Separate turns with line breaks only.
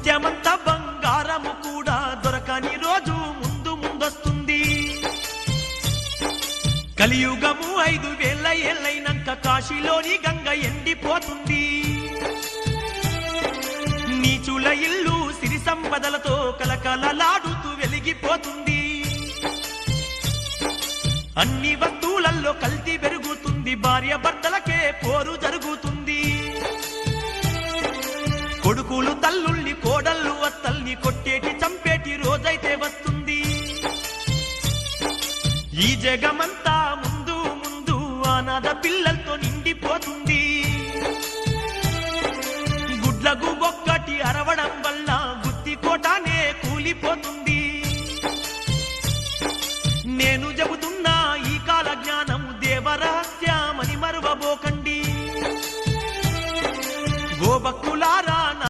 ముత్యమంత బంగారము కూడా దొరకని రోజు ముందు ముందొస్తుంది. కలియుగము 5000 ఏళ్ళైనాక కాశీలోని గంగ ఎండిపోతుంది. నీచుల ఇల్లు సిరి సంపదలతో కలకలలాడుతూ వెలిగిపోతుంది. అన్ని వస్తువులలో కల్తీ పెరుగుతుంది. భార్య భర్తలకే పోరు జరుగుతుంది. కొడుకులు తల్లుల్ని కోడళ్ళు అత్తల్ని కొట్టేటి చంపేటి రోజైతే వస్తుంది. ఈ జగమంతా ముందు ముందు అనాథ పిల్లలతో నిండిపోతుంది. గుడ్లకు